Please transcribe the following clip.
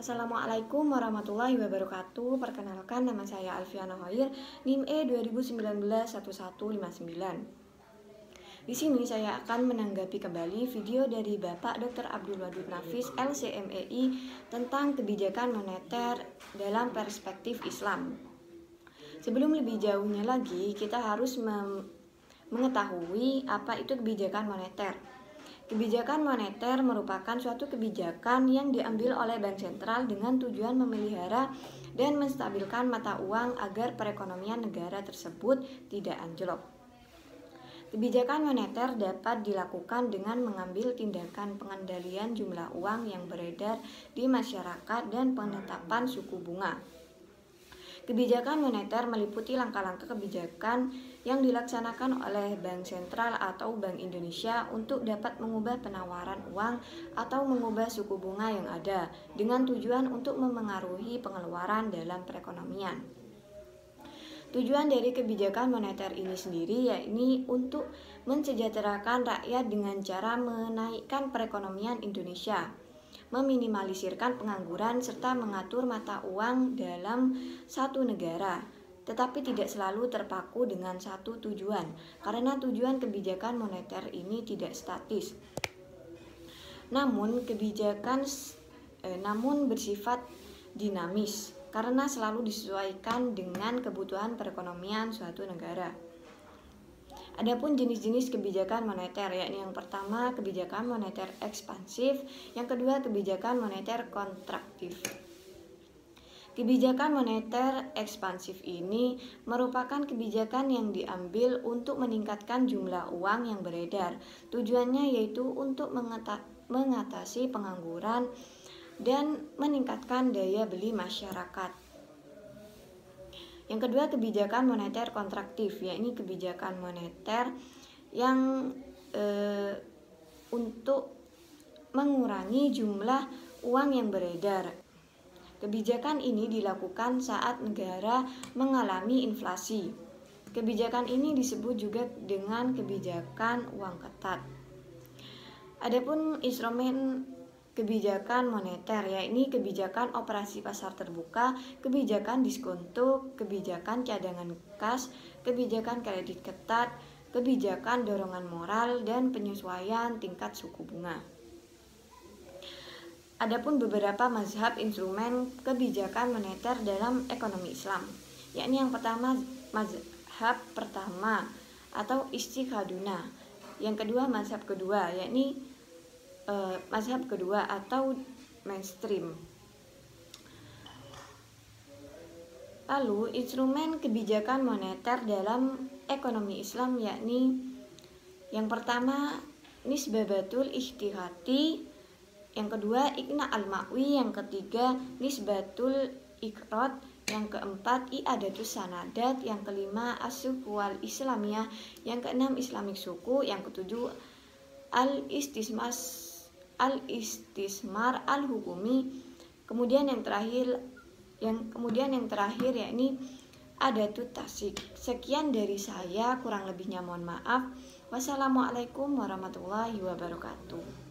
Assalamualaikum warahmatullahi wabarakatuh. Perkenalkan, nama saya Alfiana Hoir, NIM E 2019-1159. Di sini saya akan menanggapi kembali video dari Bapak Dr. Abdul Wadud Nafis, LCMEI, tentang kebijakan moneter dalam perspektif Islam. Sebelum lebih jauhnya lagi, kita harus mengetahui apa itu kebijakan moneter. Kebijakan moneter merupakan suatu kebijakan yang diambil oleh bank sentral dengan tujuan memelihara dan menstabilkan mata uang agar perekonomian negara tersebut tidak anjlok. Kebijakan moneter dapat dilakukan dengan mengambil tindakan pengendalian jumlah uang yang beredar di masyarakat dan penetapan suku bunga. Kebijakan moneter meliputi langkah-langkah kebijakan yang dilaksanakan oleh Bank Sentral atau Bank Indonesia untuk dapat mengubah penawaran uang atau mengubah suku bunga yang ada dengan tujuan untuk memengaruhi pengeluaran dalam perekonomian. Tujuan dari kebijakan moneter ini sendiri yakni untuk mensejahterakan rakyat dengan cara menaikkan perekonomian Indonesia, meminimalisirkan pengangguran, serta mengatur mata uang dalam satu negara, tetapi tidak selalu terpaku dengan satu tujuan, karena tujuan kebijakan moneter ini tidak statis. Namun bersifat dinamis, karena selalu disesuaikan dengan kebutuhan perekonomian suatu negara. Adapun jenis-jenis kebijakan moneter, yakni yang pertama kebijakan moneter ekspansif, yang kedua kebijakan moneter kontraktif. Kebijakan moneter ekspansif ini merupakan kebijakan yang diambil untuk meningkatkan jumlah uang yang beredar. Tujuannya yaitu untuk mengatasi pengangguran dan meningkatkan daya beli masyarakat. Yang kedua kebijakan moneter kontraktif, yakni kebijakan moneter yang untuk mengurangi jumlah uang yang beredar. Kebijakan ini dilakukan saat negara mengalami inflasi. Kebijakan ini disebut juga dengan kebijakan uang ketat. Adapun instrumen kebijakan moneter, yakni kebijakan operasi pasar terbuka, kebijakan diskonto, kebijakan cadangan kas, kebijakan kredit ketat, kebijakan dorongan moral, dan penyesuaian tingkat suku bunga. Adapun beberapa mazhab instrumen kebijakan moneter dalam ekonomi Islam, yakni yang pertama mazhab pertama atau istiqaduna, yang kedua mazhab kedua, yakni mazhab kedua atau mainstream. Lalu instrumen kebijakan moneter dalam ekonomi Islam, yakni yang pertama nisbatul ijtihadi, yang kedua iqna al-ma'wi, yang ketiga nisbatul iqrad, yang keempat i'adatus sanadat, yang kelima as-suq wal islamiyah, yang keenam islamic suku, yang ketujuh al-istismar al-hukumi, kemudian yang terakhir yakni adatut tasik. Sekian dari saya, kurang lebihnya mohon maaf. Wassalamualaikum warahmatullahi wabarakatuh.